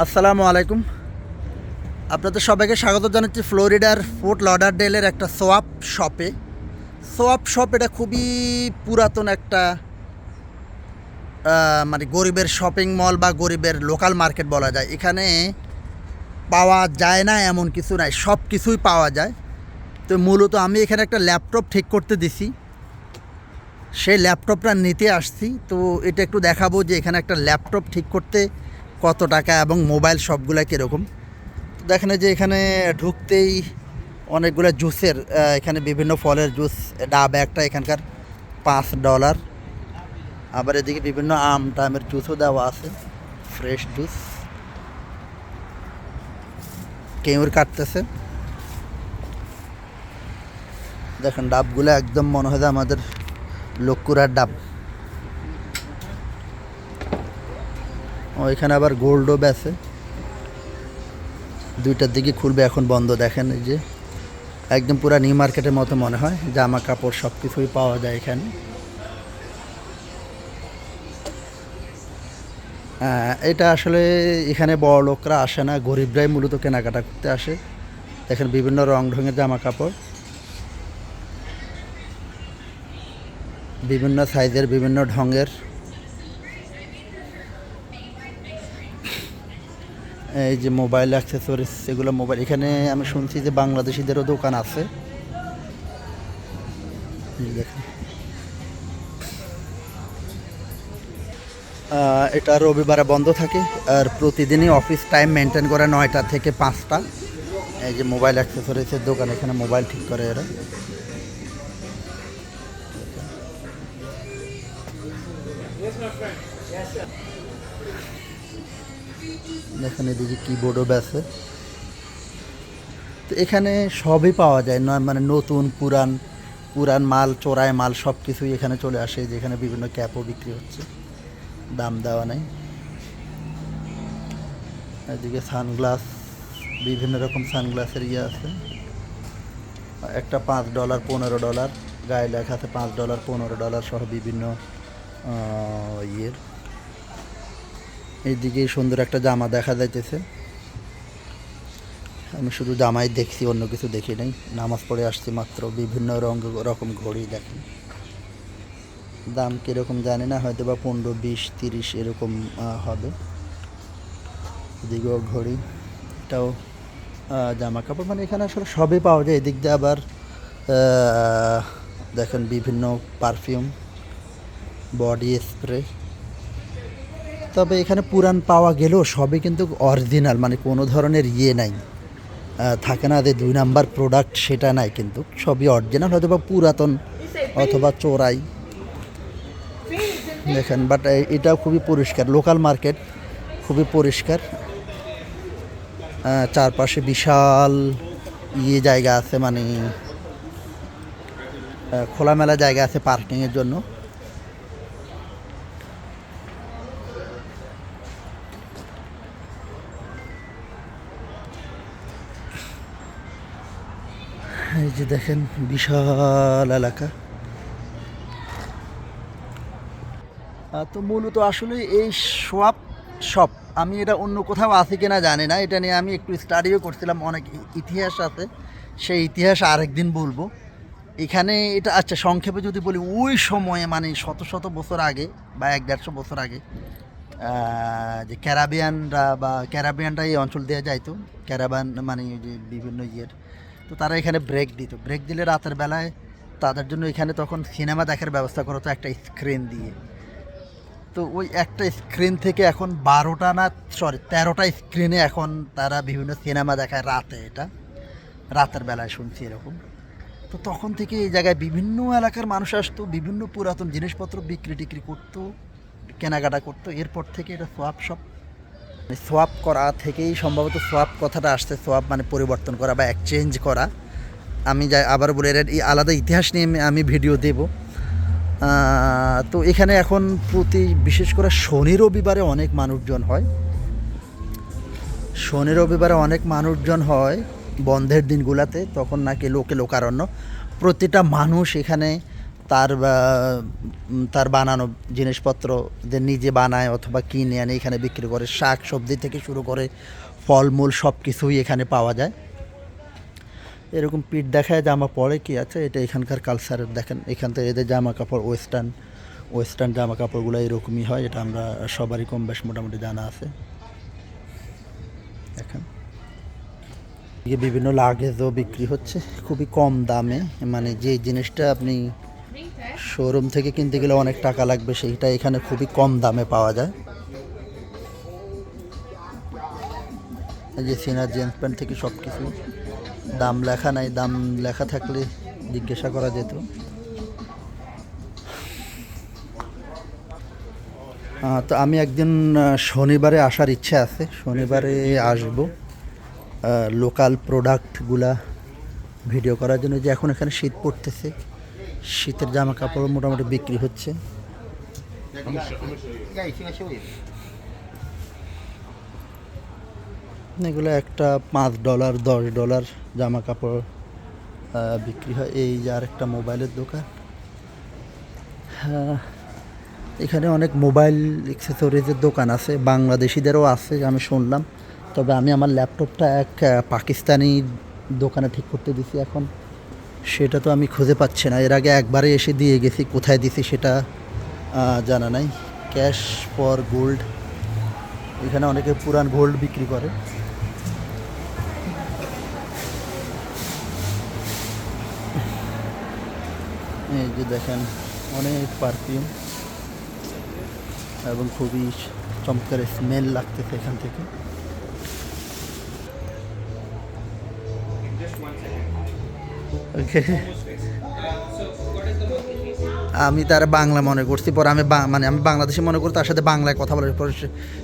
আসসালামু আলাইকুম। আপনাদের সবাইকে স্বাগত জানাচ্ছি ফ্লোরিডার ফোর্ট লডারডেলের একটা সোয়াপ শপে। সোয়াপ শপ এটা খুবই পুরাতন একটা মানে গরিবের শপিং মল বা গরিবের লোকাল মার্কেট বলা যায়। এখানে পাওয়া যায় না এমন কিছু নাই, সব কিছুই পাওয়া যায়। তো মূলত আমি এখানে একটা ল্যাপটপ ঠিক করতে দিছি, সেই ল্যাপটপটা নিতে আসছি। তো এটা একটু দেখাবো যে এখানে একটা ল্যাপটপ ঠিক করতে কত টাকা এবং মোবাইল সবগুলো কীরকম। দেখেন যে এখানে ঢুকতেই অনেকগুলো জুসের, এখানে বিভিন্ন ফলের জুস, ডাব একটা এখানকার $5। আবার এদিকে বিভিন্ন আম টামের জুসও দেওয়া আছে, ফ্রেশ জুস। কেউর কাটতেছে, দেখেন ডাবগুলো একদম মনে হয় যে আমাদের লক্কুরার ডাব। ওইখানে আবার গোল্ডও বেছে, 2টার দিকে খুলবে, এখন বন্ধ। দেখেন এই যে একদম পুরা নিউ মার্কেটের মতো মনে হয়, জামা কাপড় সব কিছুই পাওয়া যায় এখানে। এটা আসলে এখানে বড় লোকরা আসে না, গরিবরাই মূলত কেনাকাটা করতে আসে। দেখেন বিভিন্ন রং ঢঙের জামা কাপড়, বিভিন্ন সাইজের, বিভিন্ন ঢঙের। এই যে মোবাইল অ্যাক্সেসরিজ, এগুলো মোবাইল। এখানে আমি শুনছি যে বাংলাদেশিদেরও দোকান আছে। দেখেন এটা রবিবারে বন্ধ থাকে, আর প্রতিদিনই অফিস টাইম মেনটেন করে 9টা থেকে 5টা। এই যে মোবাইল অ্যাক্সেসরিজের দোকান, এখানে মোবাইল ঠিক করে এরা। দেখেন এদিকে কিবোর্ডও বেছে। তো এখানে সবই পাওয়া যায়, নয় মানে নতুন পুরান, পুরান মাল, চোরাই মাল সব কিছুই এখানে চলে আসে। যেখানে বিভিন্ন ক্যাপও বিক্রি হচ্ছে, দাম দেওয়া নেই। এদিকে সানগ্লাস, বিভিন্ন রকম সানগ্লাসের ইয়ে আছে। একটা $5, $15, গায়ে লেখা আছে $5, $15 সহ বিভিন্ন ইয়ের। এইদিকে সুন্দর একটা জামা দেখা যাইতেছে। আমি শুধু জামাই দেখছি, অন্য কিছু দেখি নাই, নামাজ পড়ে আসছি মাত্র। বিভিন্ন রকম ঘড়ি দেখেন, দাম কীরকম জানি না, হয়তো বা 15, 20, 30 এরকম হবে। এদিকেও ঘড়ি, এটাও জামা কাপড়, মানে এখানে আসলে সবই পাওয়া যায়। এদিক দিয়ে আবার দেখেন বিভিন্ন পারফিউম, বডি স্প্রে। তবে এখানে পুরান পাওয়া গেলেও সবই কিন্তু অরিজিনাল, মানে কোনো ধরনের ইয়ে নাই, থাকে না যে 2 নাম্বার প্রোডাক্ট, সেটা নাই, কিন্তু সবই অরিজিনাল, হয়তো বা পুরাতন অথবা চোরাই। দেখেন বাট এটাও খুবই পরিষ্কার, লোকাল মার্কেট খুবই পরিষ্কার। চারপাশে বিশাল ইয়ে জায়গা আছে, মানে খোলামেলা জায়গা আছে পার্কিংয়ের জন্য। এই যে দেখেন বিশাল এলাকা। তো মূলত আসলে এই সোয়াপ শপ, আমি এটা অন্য কোথাও আছে কিনা জানি না, এটা নিয়ে আমি একটু স্টাডিও করছিলাম, অনেক ইতিহাস আছে, সেই ইতিহাস আরেকদিন বলবো। এখানে এটা আচ্ছা সংক্ষেপে যদি বলি, ওই সময়ে মানে শত শত বছর আগে বা 1-150 বছর আগে যে ক্যারাবিয়ানরা এই অঞ্চল দিয়ে যাইতো। ক্যারাবান মানে যে বিভিন্ন ইয়ের, তো তারা এখানে ব্রেক দিত। ব্রেক দিলে রাতের বেলায় তাদের জন্য এখানে তখন সিনেমা দেখার ব্যবস্থা করা হতো একটা স্ক্রিন দিয়ে। তো ওই একটা স্ক্রিন থেকে এখন 13টা স্ক্রিনে এখন তারা বিভিন্ন সিনেমা দেখায় রাতে, এটা রাতের বেলায় শুনছি এরকম। তো তখন থেকে এই জায়গায় বিভিন্ন এলাকার মানুষ আসতো, বিভিন্ন পুরাতন জিনিসপত্র বিক্রি টিক্রি করতো, কেনাকাটা করতো। এরপর থেকে এটা সোয়াপ শপ, সোয়াপ করা থেকেই সম্ভবত সোয়াপ কথাটা আসছে। সোয়াপ মানে পরিবর্তন করা বা এক্সচেঞ্জ করা। আমি যাই আবার বলে, এর আলাদা ইতিহাস নিয়ে আমি ভিডিও দেব। তো এখানে এখন বিশেষ করে শনি রবিবারে অনেক মানুষজন হয়, শনি রবিবারে অনেক মানুষজন হয় বন্ধের দিনগুলোতে, তখন নাকি লোকারণ্য। প্রতিটা মানুষ এখানে তার বানানো জিনিসপত্র যে নিজে বানায় অথবা কিনে আনে এখানে বিক্রি করে। শাক সবজি থেকে শুরু করে ফলমূল সব কিছুই এখানে পাওয়া যায়। এরকম পিঠ দেখায় জামা পরে কি আছে, এটা এখানকার কালচারের। দেখেন এখান থেকে এদের জামা কাপড় ওয়েস্টার্ন জামা কাপড়গুলো এরকমই হয়, এটা আমরা সবারই কম বেশ মোটামুটি জানা আছে। দেখেন বিভিন্ন লাগেজও বিক্রি হচ্ছে খুবই কম দামে, মানে যে জিনিসটা আপনি শোরুম থেকে কিনতে গেলে অনেক টাকা লাগবে সেইটা এখানে খুবই কম দামে পাওয়া যায়। এই যে সিনার জিন্স প্যান্ট থেকে সব কিছু দাম লেখা নাই, দাম লেখা থাকলে জিজ্ঞাসা করা যেত। তো আমি একদিন শনিবারে আসার ইচ্ছা আছে, শনিবারে আসব লোকাল প্রোডাক্টগুলা ভিডিও করার জন্য। যে এখন এখানে শীত পড়তেছে, শীতের জামা কাপড় মোটামুটি বিক্রি হচ্ছে। এগুলো একটা $5 $10 জামা কাপড় বিক্রি হয়। এই যে আরেকটা মোবাইলের দোকান। এখানে অনেক মোবাইল অ্যাক্সেসরিজের দোকান আছে, বাংলাদেশিদেরও আছে আমি শুনলাম। তবে আমি আমার ল্যাপটপটা এক পাকিস্তানি দোকানে ঠিক করতে দিছি, এখন সেটা তো আমি খুঁজে পাচ্ছি না। এর আগে একবারে এসে দিয়ে গেছি, কোথায় দিছি সেটা জানা নাই। ক্যাশ ফর গোল্ড, এখানে অনেকে পুরান গোল্ড বিক্রি করে। এই যে দেখেন অনেক পারফিউম এবং খুবই চমৎকার স্মেল লাগতেছে এখান থেকে। আমি তার বাংলা মনে করছি, পরে আমি মানে আমি বাংলাদেশি মনে করি, তার সাথে বাংলায় কথা বলার পর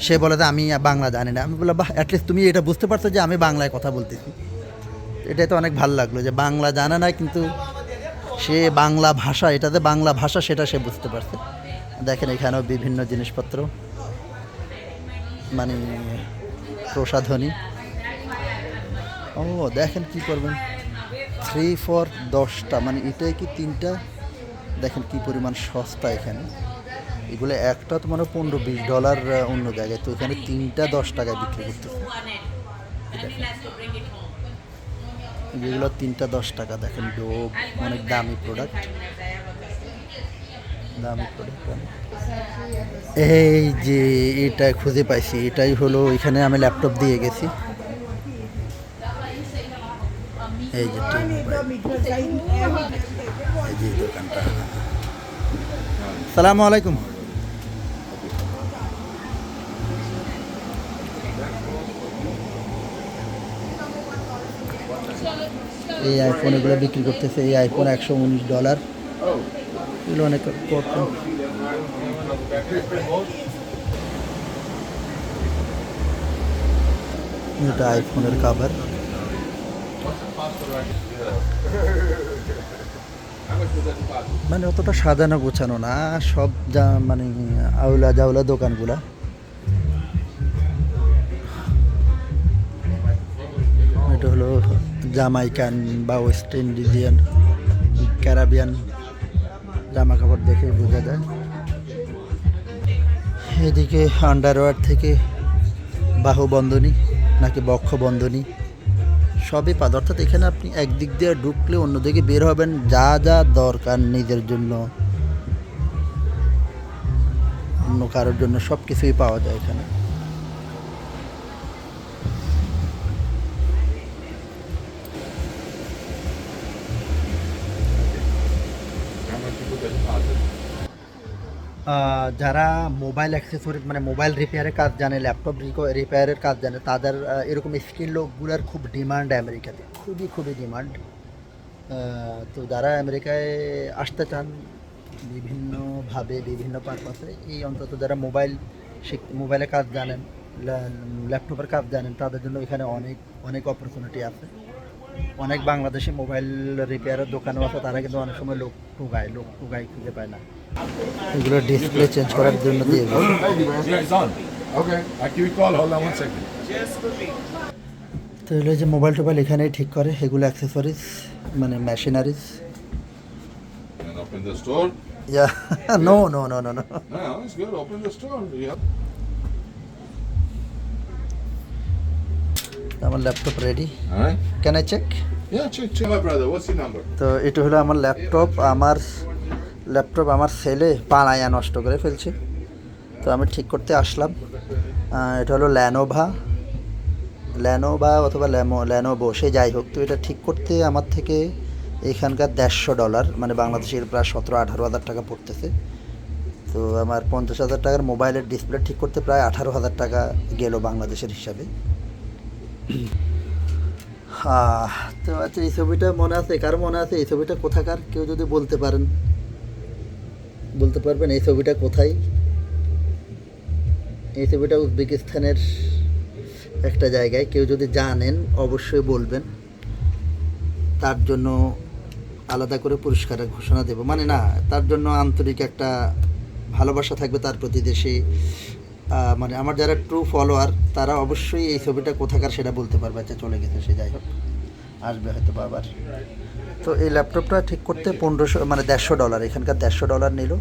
সে বলে যে আমি বাংলা জানি না। আমি বললাম বাহ, অ্যাটলিস্ট তুমি এটা বুঝতে পারছো যে আমি বাংলায় কথা বলতেছি। এটাই তো অনেক ভালো লাগলো যে বাংলা জানে না কিন্তু সে বাংলা ভাষা, এটাতে বাংলা ভাষা সেটা সে বুঝতে পারছে। দেখেন এখানেও বিভিন্ন জিনিসপত্র, মানে প্রসাধনী। ও দেখেন কি করবেন, 3 for 10টা, মানে এটাই কি 3টা। দেখেন কি পরিমাণ সস্তা এখানে। এগুলো একটা তো মানে $15-20 অন্য জায়গায়, তো এখানে 3টা 10 টাকায় বিক্রি করতেছে। যেগুলো 3টা 10 টাকা। দেখেন ডোব, অনেক দামি প্রোডাক্ট, এই যে এটা খুঁজে পাইছি, এটাই হলো, এখানে আমি ল্যাপটপ দিয়ে গেছি। এই যে এই যে দোকানটা। সালামু আলাইকুম। এই আইফোন এগুলো বিক্রি করতেছে, এই আইফোন $119, এগুলো অনেক কত। এটা আইফোনের কাভার। মানে অতটা সাজানো গোছানো না, সব যা মানে আউলা জাউলা দোকানগুলা। এটা হলো জামাইকান বা ওয়েস্ট ইন্ডিজিয়ান ক্যারাবিয়ান জামা কাপড় দেখে বোঝা যায়। এদিকে আন্ডারওয়্যার থেকে বাহুবন্ধনী নাকি বক্ষবন্ধনী সবই পাদ। অর্থাৎ এখানে আপনি একদিক দিয়ে ঢুকলে অন্যদিকে বের হবেন, যা যা দরকার নিজের জন্য অন্য কারোর জন্য সব কিছুই পাওয়া যায় এখানে। যারা মোবাইল অ্যাক্সেসরি মানে মোবাইল রিপেয়ারের কাজ জানে, ল্যাপটপ রিপেয়ারের কাজ জানে, তাদের এরকম স্কিল লোকগুলোর খুব ডিমান্ড আমেরিকাতে, খুবই খুবই ডিমান্ড। তো যারা আমেরিকায় আসতে চান বিভিন্নভাবে বিভিন্ন পারপাসে, এই অন্তত যারা মোবাইলের কাজ জানেন, ল্যাপটপের কাজ জানেন, তাদের জন্য এখানে অনেক অনেক অপরচুনিটি আছে। অনেক বাংলাদেশি মোবাইল রিপেয়ারের দোকানও আছে, তারা কিন্তু অনেক সময় লোক টুকায় খুঁজে পায় না। এগুলো ডিসপ্লে চেঞ্জ করার জন্য দিয়ে তো এগুলো যে মোবাইল টোবাইল এখানেই ঠিক করে, এগুলো অ্যাক্সেসরিজ মানে machineries. the store? Yeah. No. No, it's good. Open the store. Yeah. আমার laptop ready, All right. Can I check? Yeah, check my brother. What's your number? তো এটা হলো আমার ল্যাপটপ। আমার ছেলে পাড়ায়া নষ্ট করে ফেলছে, তো আমি ঠিক করতে আসলাম। এটা হলো ল্যানোভা অথবা ল্যানোভো, সে যাই হোক। তো এটা ঠিক করতে আমার থেকে এখানকার $150, মানে বাংলাদেশের প্রায় 17-18 হাজার টাকা পড়তেছে। তো আমার 50,000 টাকার মোবাইলের ডিসপ্লে ঠিক করতে প্রায় 18,000 টাকা গেল বাংলাদেশের হিসাবে। তো আচ্ছা, এই ছবিটা মনে আছে? কারো মনে আছে এই ছবিটা কোথাকার? কেউ যদি বলতে পারবেন এই ছবিটা কোথায়? এই ছবিটা উজবেকিস্তানের একটা জায়গায়। কেউ যদি জানেন অবশ্যই বলবেন, তার জন্য আলাদা করে পুরস্কারের ঘোষণা দেব। মানে না, তার জন্য আন্তরিক একটা ভালোবাসা থাকবে তার প্রতি দেশে। মানে আমার যারা ট্রু ফলোয়ার তারা অবশ্যই এই ছবিটা কোথাকার সেটা বলতে পারবে। আচ্ছা, চলে গেছে সে, যাই হোক, আসবে হয়তো আবার। তো এই ল্যাপটপটা ঠিক করতে $1,500, মানে $150, এখানকার $150 নিল।